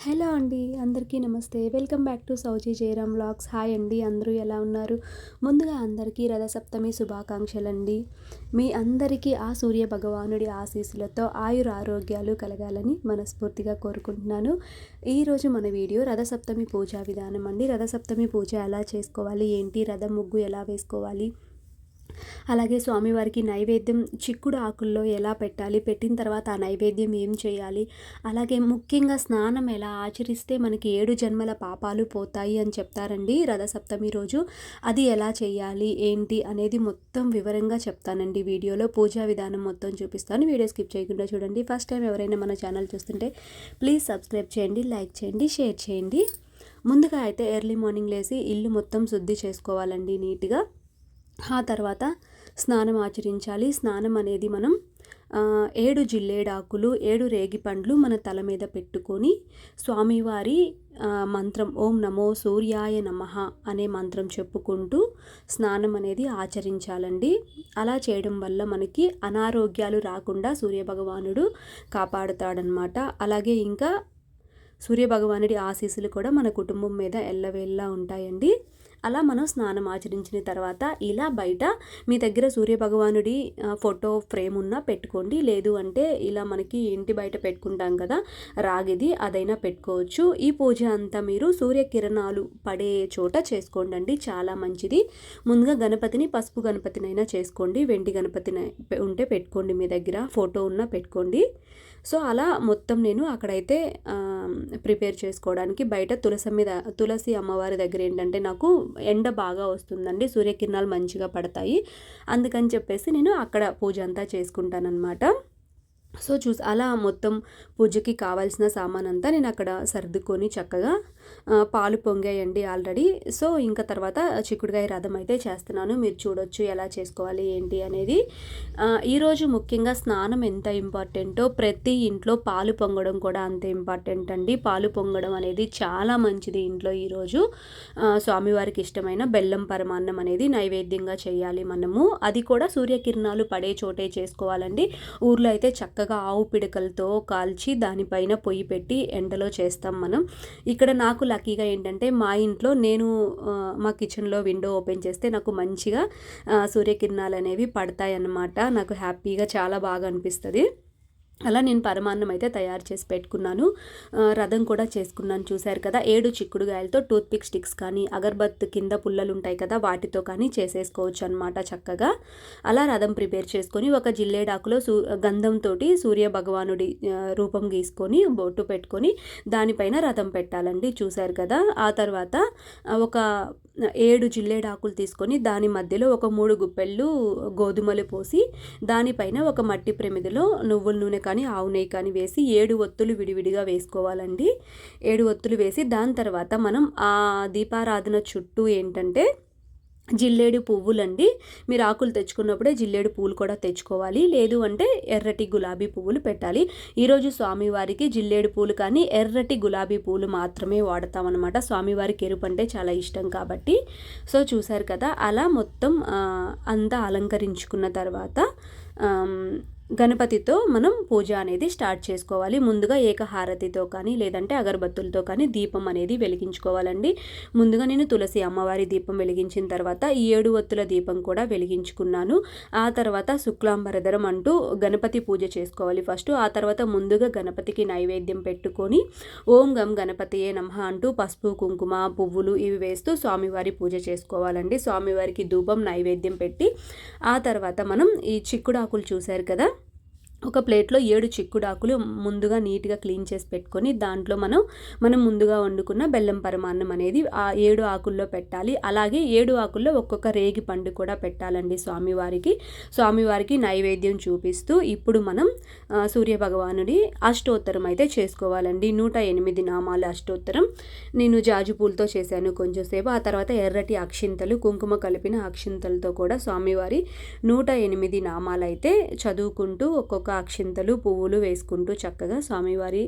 Hello అండి. అందరికీ నమస్తే. వెల్కమ్ బ్యాక్ టు సౌజీ జయరామ్ వ్లాగ్స్. హాయ్ అండి. అందరూ ఎలా ఉన్నారు? ముందుగా అందరికీ రథసప్తమి శుభాకాంక్షలండి. మీ అందరికీ ఆ సూర్య భగవానుడి ఆశీస్సులతో ఆయురారోగ్యాలు కలగాలని మనస్ఫూర్తిగా కోరుకుంటున్నాను. ఈరోజు మన వీడియో రథసప్తమి పూజా విధానం అండి. రథసప్తమి పూజ ఎలా చేసుకోవాలి, ఏంటి, రథం ముగ్గు ఎలా వేసుకోవాలి, అలాగే స్వామివారికి నైవేద్యం చిక్కుడు ఆకుల్లో ఎలా పెట్టాలి, పెట్టిన తర్వాత ఆ నైవేద్యం ఏం చేయాలి, అలాగే ముఖ్యంగా స్నానం ఎలా ఆచరిస్తే మనకి 7 జన్మల పాపాలు పోతాయి అని చెప్తారండి రథసప్తమి రోజు. అది ఎలా చేయాలి ఏంటి అనేది మొత్తం వివరంగా చెప్తానండి వీడియోలో. పూజా విధానం మొత్తం చూపిస్తాను. వీడియో స్కిప్ చేయకుండా చూడండి. ఫస్ట్ టైం ఎవరైనా మన ఛానల్ చూస్తుంటే ప్లీజ్ సబ్స్క్రైబ్ చేయండి, లైక్ చేయండి, షేర్ చేయండి. ముందుగా అయితే ఎర్లీ మార్నింగ్ లేసి ఇల్లు మొత్తం శుద్ధి చేసుకోవాలండి నీట్గా. ఆ తర్వాత స్నానం ఆచరించాలి. స్నానం అనేది మనం 7 జిల్లేడాకులు 7 రేగిపండ్లు మన తల మీద పెట్టుకొని స్వామివారి మంత్రం ఓం నమో సూర్యాయ నమః అనే మంత్రం చెప్పుకుంటూ స్నానం అనేది ఆచరించాలండి. అలా చేయడం వల్ల మనకి అనారోగ్యాలు రాకుండా సూర్యభగవానుడు కాపాడుతాడనమాట. అలాగే ఇంకా సూర్యభగవానుడి ఆశీస్సులు కూడా మన కుటుంబం మీద ఎల్లవేళ్ళలా ఉంటాయండి. అలా మనం స్నానం ఆచరించిన తర్వాత ఇలా బయట మీ దగ్గర సూర్యభగవానుడి ఫోటో ఫ్రేమ్ ఉన్నా పెట్టుకోండి. లేదు అంటే ఇలా మనకి ఇంటి బయట పెట్టుకుంటాం కదా రాగిది, అదైనా పెట్టుకోవచ్చు. ఈ పూజ అంతా మీరు సూర్యకిరణాలు పడే చోట చేసుకోండి, చాలా మంచిది. ముందుగా గణపతిని పసుపు గణపతినైనా చేసుకోండి, వెండి గణపతిని ఉంటే పెట్టుకోండి, మీ దగ్గర ఫోటో ఉన్నా పెట్టుకోండి. సో అలా మొత్తం నేను అక్కడైతే ప్రిపేర్ చేసుకోవడానికి బయట తులసి అమ్మవారి దగ్గర ఏంటంటే నాకు ఎండ బాగా వస్తుందండి, సూర్యకిరణాలు మంచిగా పడతాయి. అందుకని చెప్పేసి నేను అక్కడ పూజ అంతా చేసుకుంటానన్నమాట. సో అలా మొత్తం పూజకి కావాల్సిన సామాన్ అంతా నేను అక్కడ సర్దుకొని చక్కగా పాలు పొంగాయండి ఆల్రెడీ. సో ఇంకా తర్వాత చిక్కుడుకాయ రథం అయితే చేస్తున్నాను. మీరు చూడొచ్చు ఎలా చేసుకోవాలి ఏంటి అనేది. ఈరోజు ముఖ్యంగా స్నానం ఎంత ఇంపార్టెంటో ప్రతి ఇంట్లో పాలు పొంగడం కూడా అంతే ఇంపార్టెంట్ అండి. పాలు పొంగడం అనేది చాలా మంచిది ఇంట్లో. ఈరోజు స్వామివారికి ఇష్టమైన బెల్లం పరమాన్నం అనేది నైవేద్యంగా చేయాలి మనము. అది కూడా సూర్యకిరణాలు పడే చోటే చేసుకోవాలండి. ఊర్లో అయితే చక్కగా ఆవు పిడకలతో కాల్చి దానిపైన పొయ్యి పెట్టి ఎండలో చేస్తాం మనం. ఇక్కడ నాకు లక్కీగా ఏంటంటే మా ఇంట్లో నేను మా కిచెన్లో విండో ఓపెన్ చేస్తే నాకు మంచిగా సూర్యకిరణాలు అనేవి పడతాయి అన్నమాట. నాకు హ్యాపీగా చాలా బాగా అనిపిస్తుంది. అలా నేను పరమాన్నం అయితే తయారు చేసి పెట్టుకున్నాను. రథం కూడా చేసుకున్నాను, చూశారు కదా. 7 చిక్కుడుగాయలతో టూత్పిక్ స్టిక్స్ కానీ అగర్బత్ కింద పుల్లలు ఉంటాయి కదా వాటితో కానీ చేసేసుకోవచ్చు అనమాట చక్కగా. అలా రథం ప్రిపేర్ చేసుకొని ఒక జిల్లేడాకులో గంధంతో సూర్య భగవానుడి రూపం గీసుకొని బొట్టు పెట్టుకొని దానిపైన రథం పెట్టాలండి, చూశారు కదా. ఆ తర్వాత ఒక 7 జిల్లేడాకులు తీసుకొని దాని మధ్యలో ఒక 3 గుప్పెళ్ళు గోధుమలు పోసి దానిపైన ఒక మట్టి ప్రమిదిలో నువ్వుల నూనె కానీ ఆవు నెయ్యి కానీ వేసి 7 ఒత్తులు విడివిడిగా వేసుకోవాలండి. 7 ఒత్తులు వేసి దాని తర్వాత మనం ఆ దీపారాధన చుట్టూ ఏంటంటే జిల్లేడు పువ్వులండి. మీరు ఆకులు తెచ్చుకున్నప్పుడే జిల్లేడు పువ్వులు కూడా తెచ్చుకోవాలి, లేదు అంటే ఎర్రటి గులాబీ పువ్వులు పెట్టాలి. ఈరోజు స్వామివారికి జిల్లేడు పూలు కానీ ఎర్రటి గులాబీ పువ్వులు మాత్రమే వాడతామన్నమాట. స్వామివారికి ఎరుపు అంటే చాలా ఇష్టం కాబట్టి. సో చూశారు కదా, అలా మొత్తం అంతా అలంకరించుకున్న తర్వాత గణపతితో మనం పూజ అనేది స్టార్ట్ చేసుకోవాలి. ముందుగా ఏకహారతితో కానీ లేదంటే అగరబత్తులతో కానీ దీపం అనేది వెలిగించుకోవాలండి. ముందుగా నేను తులసి అమ్మవారి దీపం వెలిగించిన తర్వాత ఈ 7 ఒత్తుల దీపం కూడా వెలిగించుకున్నాను. ఆ తర్వాత శుక్లాంబరధరం అంటూ గణపతి పూజ చేసుకోవాలి ఫస్ట్. ఆ తర్వాత ముందుగా గణపతికి నైవేద్యం పెట్టుకొని ఓం గం గణపతియే నమః అంటూ పసుపు కుంకుమ పువ్వులు ఇవి వేస్తూ స్వామివారి పూజ చేసుకోవాలండి. స్వామివారికి ధూపం నైవేద్యం పెట్టి ఆ తర్వాత మనం ఈ చిక్కుడాకులు చూశారు కదా, ఒక ప్లేట్లో 7 చిక్కుడాకులు ముందుగా నీట్గా క్లీన్ చేసి పెట్టుకొని దాంట్లో మనం ముందుగా వండుకున్న బెల్లం పరమాన్నం అనేది ఆ 7 ఆకుల్లో పెట్టాలి. అలాగే 7 ఆకుల్లో ఒక్కొక్క రేగి పండు కూడా పెట్టాలండి స్వామివారికి నైవేద్యం చూపిస్తూ. ఇప్పుడు మనం సూర్యభగవానుడి అష్టోత్తరం అయితే చేసుకోవాలండి. 108 నామాల అష్టోత్తరం నేను జాజి పూలతో చేశాను కొంచెంసేపు. ఆ తర్వాత ఎర్రటి అక్షింతలు కుంకుమ కలిపిన అక్షింతలతో కూడా స్వామివారి 108 నామాలు అయితే చదువుకుంటూ ఒక్కొక్క ఒక్కొక్క అక్షింతలు పువ్వులు వేసుకుంటూ చక్కగా స్వామివారి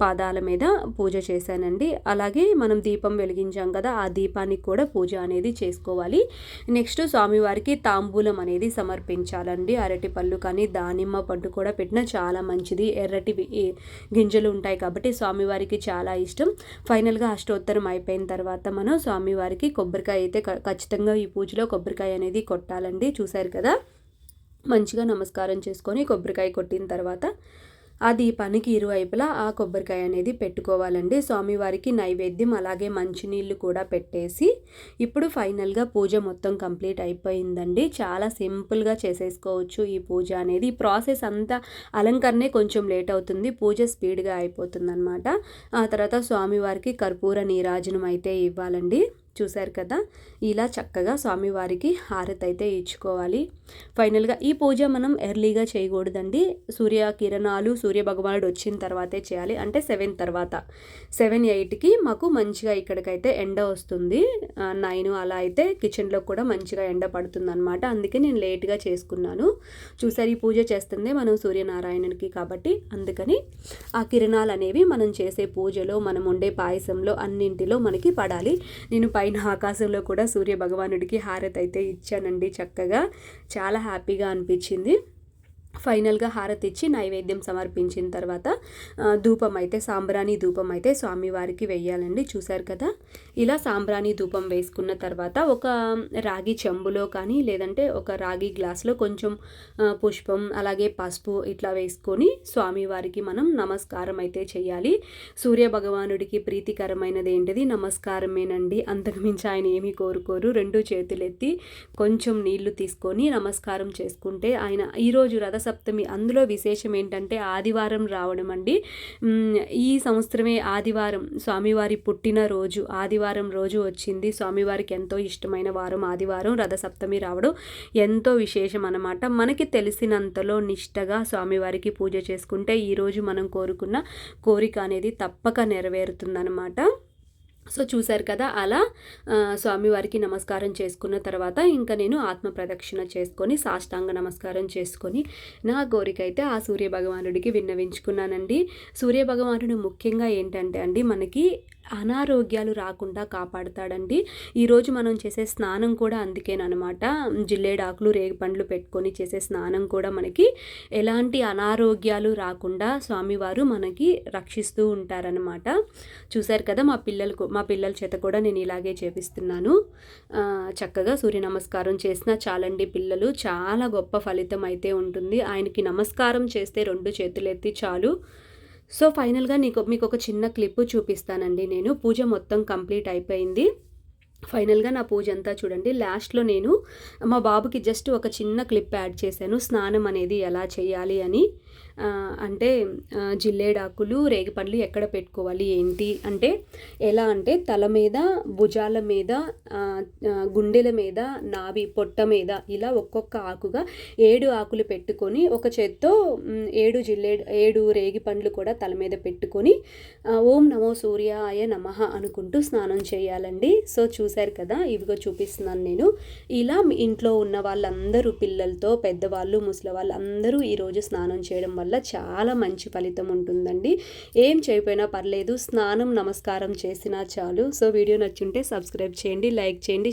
పాదాల మీద పూజ చేశానండి. అలాగే మనం దీపం వెలిగించాం కదా, ఆ దీపానికి కూడా పూజ అనేది చేసుకోవాలి. నెక్స్ట్ స్వామివారికి తాంబూలం అనేది సమర్పించాలండి. అరటి పళ్ళు కానీ దానిమ్మ పండు కూడా పెట్టినా చాలా మంచిది. ఎర్రటి గింజలు ఉంటాయి కాబట్టి స్వామివారికి చాలా ఇష్టం. ఫైనల్గా అష్టోత్తరం అయిపోయిన తర్వాత మనం స్వామివారికి కొబ్బరికాయ అయితే ఖచ్చితంగా ఈ పూజలో కొబ్బరికాయ అనేది కొట్టాలండి. చూశారు కదా, మంచిగా నమస్కారం చేసుకొని కొబ్బరికాయ కొట్టిన తర్వాత ఆ దీపానికి ఇరువైపులా ఆ కొబ్బరికాయ అనేది పెట్టుకోవాలండి. స్వామివారికి నైవేద్యం అలాగే మంచినీళ్ళు కూడా పెట్టేసి ఇప్పుడు ఫైనల్గా పూజ మొత్తం కంప్లీట్ అయిపోయిందండి. చాలా సింపుల్గా చేసేసుకోవచ్చు ఈ పూజ అనేది. ఈ ప్రాసెస్ అంతా అలంకరణే కొంచెం లేట్ అవుతుంది, పూజ స్పీడ్గా అయిపోతుంది అనమాట. ఆ తర్వాత స్వామివారికి కర్పూర నీరాజనం అయితే ఇవ్వాలండి. చూశారు కదా, ఇలా చక్కగా స్వామివారికి హారతి అయితే ఇచ్చుకోవాలి. ఫైనల్గా ఈ పూజ మనం ఎర్లీగా చేయకూడదండి. సూర్యకిరణాలు సూర్య భగవానుడు వచ్చిన తర్వాతే చేయాలి. అంటే 7 తర్వాత 7-8కి మాకు మంచిగా ఇక్కడికైతే ఎండ వస్తుంది. 9 అలా అయితే కిచెన్లో కూడా మంచిగా ఎండ పడుతుంది అనమాట. అందుకే నేను లేట్గా చేసుకున్నాను. చూసారు, ఈ పూజ చేస్తుంది మనం సూర్యనారాయణునికి కాబట్టి అందుకని ఆ కిరణాలు అనేవి మనం చేసే పూజలో, మనం వండే పాయసంలో అన్నింటిలో మనకి పడాలి. నేను పైన ఆకాశంలో కూడా సూర్య భగవానుడికి హారతి అయితే ఇచ్చానండి. చక్కగా చాలా హ్యాపీగా అనిపించింది. ఫైనల్గా హారతి ఇచ్చి నైవేద్యం సమర్పించిన తర్వాత ధూపం అయితే సాంబ్రాణి ధూపం అయితే స్వామివారికి వెయ్యాలండి. చూశారు కదా, ఇలా సాంబ్రాణి ధూపం వేసుకున్న తర్వాత ఒక రాగి చెంబులో కానీ లేదంటే ఒక రాగి గ్లాసులో కొంచెం పుష్పం అలాగే పసుపు ఇట్లా వేసుకొని స్వామివారికి మనం నమస్కారం అయితే చేయాలి. సూర్య భగవానుడికి ప్రీతికరమైనది ఏంటిది? నమస్కారమేనండి. అంతకుమించి ఆయన ఏమీ కోరుకోరు. 2 చేతులెత్తి కొంచెం నీళ్లు తీసుకొని నమస్కారం చేసుకుంటే ఆయన ఈరోజు రథసప్తమి, అందులో విశేషం ఏంటంటే ఆదివారం రావడం అండి. ఈ సంవత్సరమే ఆదివారం స్వామివారి పుట్టినరోజు ఆదివారం రోజు వచ్చింది. స్వామివారికి ఎంతో ఇష్టమైన వారం ఆదివారం, రథసప్తమి రావడం ఎంతో విశేషం అన్నమాట. మనకి తెలిసినంతలో నిష్టగా స్వామివారికి పూజ చేసుకుంటే ఈరోజు మనం కోరుకున్న కోరిక అనేది తప్పక నెరవేరుతుందన్నమాట. సో చూశారు కదా, అలా స్వామివారికి నమస్కారం చేసుకున్న తర్వాత ఇంకా నేను ఆత్మ ప్రదక్షిణ చేసుకొని సాష్టాంగ నమస్కారం చేసుకొని నా కోరిక అయితే ఆ సూర్య భగవానుడికి విన్నవించుకున్నానండి. సూర్య భగవానుడు ముఖ్యంగా ఏంటంటే అండి, మనకి అనారోగ్యాలు రాకుండా కాపాడుతాడండి. ఈరోజు మనం చేసే స్నానం కూడా అందుకేనమాట. జిల్లేడాకులు రేగిపండ్లు పెట్టుకొని చేసే స్నానం కూడా మనకి ఎలాంటి అనారోగ్యాలు రాకుండా స్వామివారు మనకి రక్షిస్తూ ఉంటారనమాట. చూశారు కదా, మా పిల్లల చేత కూడా నేను ఇలాగే చేపిస్తున్నాను. చక్కగా సూర్య నమస్కారం చేసినా చాలండి. పిల్లలు చాలా గొప్ప ఫలితం అయితే ఉంటుంది. ఆయనకి నమస్కారం చేస్తే 2 చేతులు ఎత్తి చాలు. సో ఫైనల్గా మీకు ఒక చిన్న క్లిప్ చూపిస్తానండి. నేను పూజ మొత్తం కంప్లీట్ అయిపోయింది. ఫైనల్గా నా పూజ అంతా చూడండి. లాస్ట్లో నేను మా బాబుకి జస్ట్ ఒక చిన్న క్లిప్ యాడ్ చేశాను, స్నానం అనేది ఎలా చేయాలి అని. అంటే జిల్లేడాకులు రేగిపండ్లు ఎక్కడ పెట్టుకోవాలి ఏంటి అంటే, ఎలా అంటే తల మీద, భుజాల మీద, గుండెల మీద, నాభి పొట్ట మీద ఇలా ఒక్కొక్క ఆకుగా 7 ఆకులు పెట్టుకొని ఒక చేత్తో 7 రేగిపండ్లు కూడా తల మీద పెట్టుకొని ఓం నమో సూర్యాయ నమః అనుకుంటూ స్నానం చేయాలండి. సో చూశారు కదా, ఇవిగో చూపిస్తున్నాను నేను. ఇలా మీ ఇంట్లో ఉన్న వాళ్ళందరూ పిల్లలతో పెద్దవాళ్ళు ముసలి వాళ్ళు అందరూ ఈరోజు స్నానం చేయడం వల్ల చాలా మంచి ఫలితం ఉంటుందండి. ఏం చేయకపోయినా పర్లేదు, స్నానం నమస్కారం చేసినా చాలు. సో వీడియో నచ్చుంటే సబ్స్క్రైబ్ చేయండి, లైక్ చేయండి.